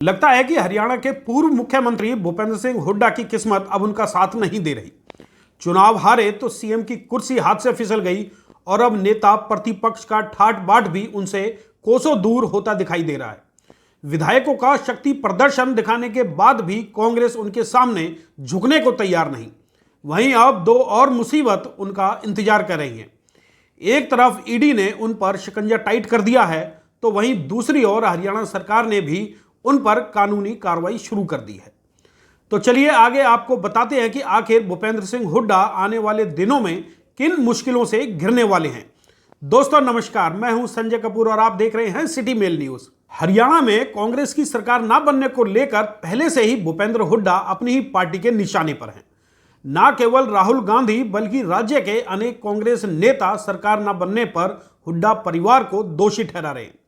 लगता है कि हरियाणा के पूर्व मुख्यमंत्री भूपेंद्र सिंह हुड्डा की किस्मत अब उनका साथ नहीं दे रही। चुनाव हारे तो सीएम की कुर्सी हाथ से फिसल गई और अब नेता प्रतिपक्ष का ठाट बाट भी उनसे कोसों दूर होता दिखाई दे रहा है। विधायकों का शक्ति प्रदर्शन दिखाने के बाद भी कांग्रेस उनके सामने झुकने को तैयार नहीं। वहीं अब दो और मुसीबत उनका इंतजार कर रही है। एक तरफ ईडी ने उन पर शिकंजा टाइट कर दिया है, तो वहीं दूसरी ओर हरियाणा सरकार ने भी उन पर कानूनी कार्रवाई शुरू कर दी है। तो चलिए आगे आपको बताते हैं कि आखिर भूपेंद्र सिंह हुड्डा आने वाले दिनों में किन मुश्किलों से घिरने वाले हैं। दोस्तों नमस्कार, मैं हूं संजय कपूर और आप देख रहे हैं सिटी मेल न्यूज। हरियाणा में कांग्रेस की सरकार ना बनने को लेकर पहले से ही भूपेंद्र हुड्डा अपनी ही पार्टी के निशाने पर हैं। न केवल राहुल गांधी बल्कि राज्य के अनेक कांग्रेस नेता सरकार न बनने पर हुड्डा परिवार को दोषी ठहरा रहे हैं।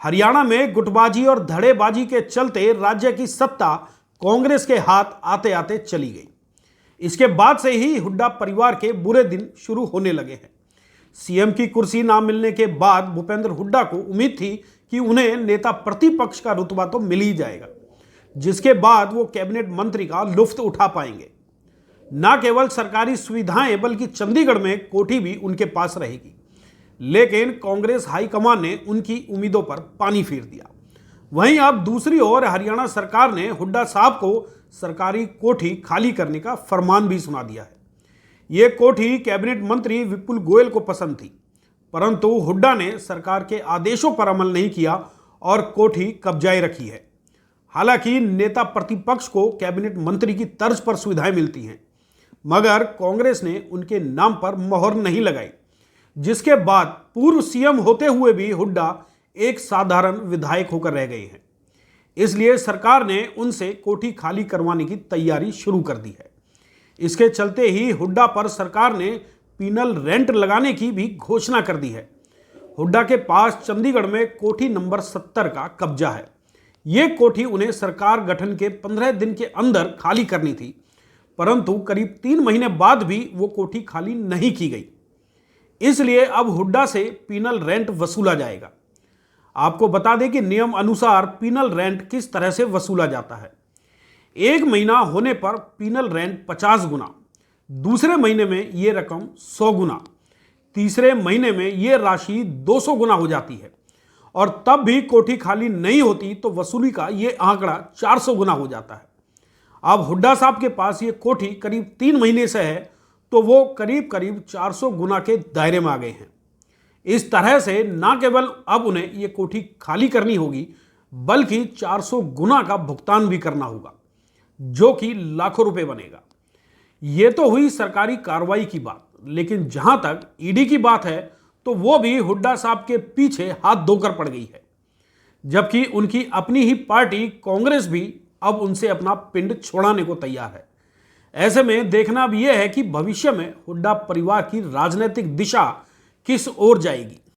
हरियाणा में गुटबाजी और धड़ेबाजी के चलते राज्य की सत्ता कांग्रेस के हाथ आते आते चली गई। इसके बाद से ही हुड्डा परिवार के बुरे दिन शुरू होने लगे हैं। सीएम की कुर्सी ना मिलने के बाद भूपेंद्र हुड्डा को उम्मीद थी कि उन्हें नेता प्रतिपक्ष का रुतबा तो मिल ही जाएगा, जिसके बाद वो कैबिनेट मंत्री का लुत्फ उठा पाएंगे। न केवल सरकारी सुविधाएं बल्कि चंडीगढ़ में कोठी भी उनके पास रहेगी। लेकिन कांग्रेस हाईकमान ने उनकी उम्मीदों पर पानी फेर दिया। वहीं अब दूसरी ओर हरियाणा सरकार ने हुड्डा साहब को सरकारी कोठी खाली करने का फरमान भी सुना दिया है। ये कोठी कैबिनेट मंत्री विपुल गोयल को पसंद थी, परंतु हुड्डा ने सरकार के आदेशों पर अमल नहीं किया और कोठी कब्जाए रखी है। हालांकि नेता प्रतिपक्ष को कैबिनेट मंत्री की तर्ज पर सुविधाएं मिलती हैं, मगर कांग्रेस ने उनके नाम पर मोहर नहीं लगाई, जिसके बाद पूर्व सीएम होते हुए भी हुड्डा एक साधारण विधायक होकर रह गए हैं। इसलिए सरकार ने उनसे कोठी खाली करवाने की तैयारी शुरू कर दी है। इसके चलते ही हुड्डा पर सरकार ने पीनल रेंट लगाने की भी घोषणा कर दी है। हुड्डा के पास चंडीगढ़ में कोठी नंबर 70 का कब्जा है। ये कोठी उन्हें सरकार गठन के 15 दिन के अंदर खाली करनी थी, परंतु करीब 3 महीने बाद भी वो कोठी खाली नहीं की गई। इसलिए अब हुड्डा से पीनल रेंट वसूला जाएगा। आपको बता दें कि नियम अनुसार पीनल रेंट किस तरह से वसूला जाता है। 1 महीना होने पर पीनल रेंट 50 गुना, दूसरे महीने में यह रकम 100 गुना, तीसरे महीने में यह राशि 200 गुना हो जाती है और तब भी कोठी खाली नहीं होती तो वसूली का यह आंकड़ा 400 गुना हो जाता है। अब हुड्डा साहब के पास ये कोठी करीब 3 महीने से है, तो वो करीब 400 गुना के दायरे में आ गए हैं। इस तरह से न केवल अब उन्हें ये कोठी खाली करनी होगी, बल्कि 400 गुना का भुगतान भी करना होगा, जो कि लाखों रुपए बनेगा। ये तो हुई सरकारी कार्रवाई की बात, लेकिन जहां तक ईडी की बात है तो वो भी हुड्डा साहब के पीछे हाथ धोकर पड़ गई है, जबकि उनकी अपनी ही पार्टी कांग्रेस भी अब उनसे अपना पिंड छोड़ाने को तैयार है। ऐसे में देखना अब यह है कि भविष्य में हुड्डा परिवार की राजनीतिक दिशा किस ओर जाएगी।